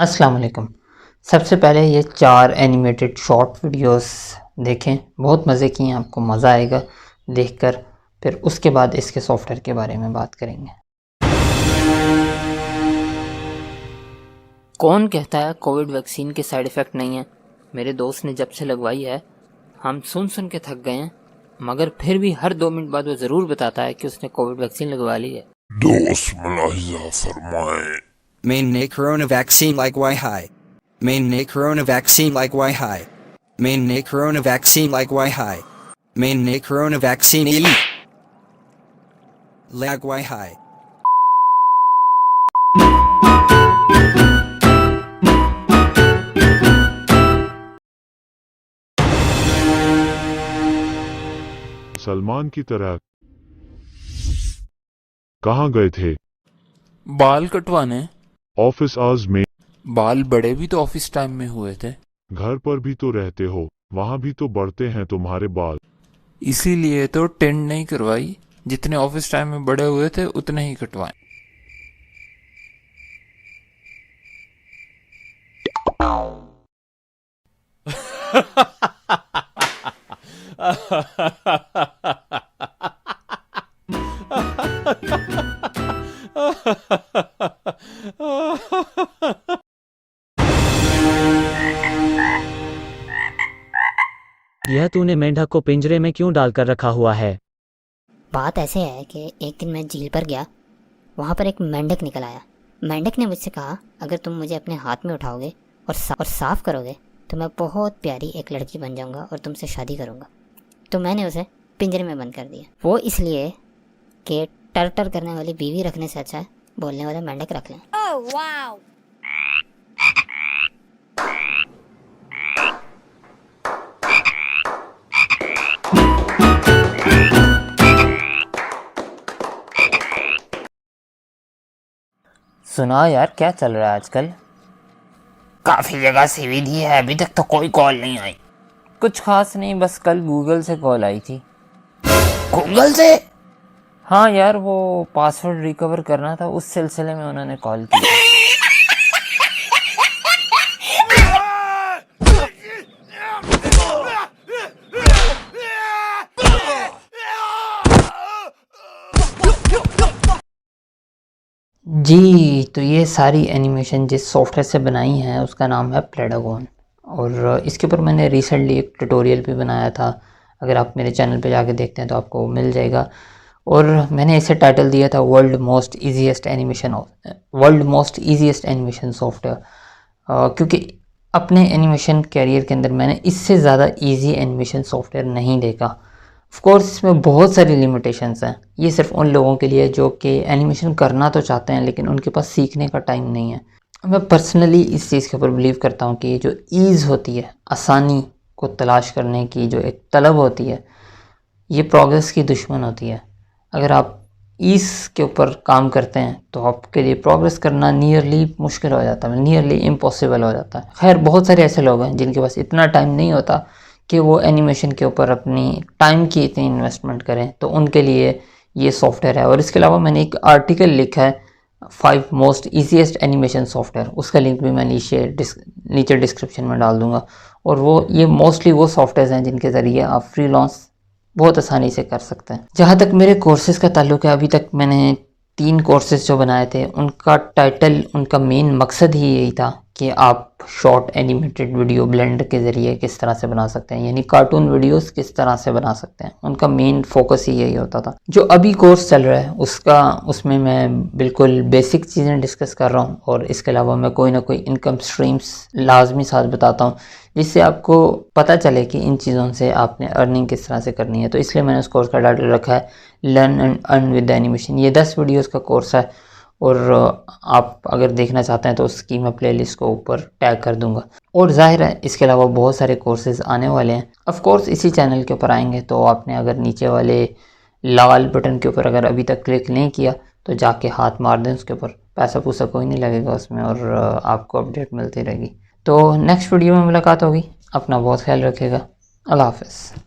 अस्सलाम वालेकुम। सबसे पहले ये 4 एनिमेटेड शॉर्ट वीडियोस देखें, बहुत मज़े की हैं, आपको मज़ा आएगा देखकर। फिर उसके बाद इसके सॉफ्टवेयर के बारे में बात करेंगे। कौन कहता है कोविड वैक्सीन के साइड इफ़ेक्ट नहीं है? मेरे दोस्त ने जब से लगवाई है हम सुन सुन के थक गए हैं, मगर फिर भी हर 2 मिनट बाद वो ज़रूर बताता है कि उसने कोविड वैक्सीन लगवा ली है। दोस्त मुलाहिजा फरमाएं। Mainly corona vaccine like why high. Mainly corona vaccine like why high. Mainly corona vaccine like why high. Mainly corona vaccine elite. Lag why high. Salman की तरह कहाँ गए थे? बाल कटवाने। ऑफिस आवर्स में। बाल बड़े भी तो ऑफिस टाइम में हुए थे। घर पर भी तो रहते हो, वहाँ भी तो बढ़ते हैं तुम्हारे बाल। इसीलिए तो टेंड नहीं करवाई, जितने ऑफिस टाइम में बड़े हुए थे उतने ही कटवाए। यह तूने मेंढक को पिंजरे में क्यों डालकर रखा हुआ है? बात ऐसे है कि एक दिन मैं झील पर गया, वहाँ पर एक मेंढक निकल आया। मेंढक ने मुझसे कहा, अगर तुम मुझे अपने हाथ में उठाओगे और साफ करोगे तो मैं बहुत प्यारी एक लड़की बन जाऊँगा और तुमसे शादी करूँगा। तो मैंने उसे पिंजरे में बंद कर दिया। वो इसलिए कि टर करने वाली बीवी रखने से अच्छा है बोलने वाला मेंढक रख लें। सुना यार, क्या चल रहा है आजकल? काफ़ी जगह सीवी दी है, अभी तक तो कोई कॉल नहीं आई। कुछ खास नहीं, बस कल गूगल से कॉल आई थी। गूगल से? हाँ यार, वो पासवर्ड रिकवर करना था, उस सिलसिले में उन्होंने कॉल किया। जी, तो ये सारी एनिमेशन जिस सॉफ्टवेयर से बनाई हैं उसका नाम है प्लेडागन, और इसके ऊपर मैंने रिसेंटली एक ट्यूटोरियल भी बनाया था। अगर आप मेरे चैनल पे जाके देखते हैं तो आपको मिल जाएगा। और मैंने इसे टाइटल दिया था world most easiest animation software, क्योंकि अपने एनिमेशन कैरियर के अंदर मैंने इससे ज़्यादा ईजी एनिमेशन सॉफ्टवेयर नहीं देखा। ऑफ कोर्स इसमें बहुत सारी लिमिटेशंस हैं। ये सिर्फ उन लोगों के लिए जो कि एनिमेशन करना तो चाहते हैं लेकिन उनके पास सीखने का टाइम नहीं है। मैं पर्सनली इस चीज़ के ऊपर बिलीव करता हूँ कि ये जो ईज़ होती है, आसानी को तलाश करने की जो एक तलब होती है, ये प्रोग्रेस की दुश्मन होती है। अगर आप ईज़ के ऊपर काम करते हैं तो आपके लिए प्रोग्रेस करना नियरली मुश्किल हो जाता है, नियरली इम्पॉसिबल हो जाता है। खैर, बहुत सारे ऐसे लोग हैं जिनके पास इतना टाइम नहीं होता कि वो एनिमेशन के ऊपर अपनी टाइम की इतनी इन्वेस्टमेंट करें, तो उनके लिए ये सॉफ्टवेयर है। और इसके अलावा मैंने एक आर्टिकल लिखा है 5 मोस्ट ईजीएस्ट एनिमेशन सॉफ्टवेयर, उसका लिंक भी मैं नीचे डिस्क्रिप्शन में डाल दूंगा। और ये मोस्टली वो सॉफ्टवेयर हैं जिनके ज़रिए आप फ्रीलांस बहुत आसानी से कर सकते हैं। जहाँ तक मेरे कोर्सेज़ का ताल्लुक है, अभी तक मैंने 3 कोर्सेज़ जो बनाए थे उनका टाइटल, उनका मेन मकसद ही यही था कि आप शॉर्ट एनिमेटेड वीडियो ब्लेंडर के ज़रिए किस तरह से बना सकते हैं, यानी कार्टून वीडियोस किस तरह से बना सकते हैं। उनका मेन फोकस ही यही होता था। जो अभी कोर्स चल रहा है उसमें मैं बिल्कुल बेसिक चीज़ें डिस्कस कर रहा हूँ, और इसके अलावा मैं कोई ना कोई इनकम स्ट्रीम्स लाजमी साथ बताता हूँ, जिससे आपको पता चले कि इन चीज़ों से आपने अर्निंग किस तरह से करनी है। तो इसलिए मैंने उस कोर्स का टाइटल रखा है learn and earn with animation. ये 10 वीडियोज़ का कोर्स है, और आप अगर देखना चाहते हैं तो उसकी मैं प्लेलिस्ट को ऊपर टैग कर दूंगा। और जाहिर है इसके अलावा बहुत सारे कोर्सेज़ आने वाले हैं। ऑफ कोर्स इसी चैनल के ऊपर आएंगे, तो आपने अगर नीचे वाले लाल बटन के ऊपर अगर अभी तक क्लिक नहीं किया तो जाके हाथ मार दें उसके ऊपर, पैसा पूसा कोई नहीं लगेगा उसमें, और आपको अपडेट मिलती रहेगी। तो नेक्स्ट वीडियो में मुलाकात होगी। अपना बहुत ख्याल रखिएगा। अल्लाह हाफ़िज़।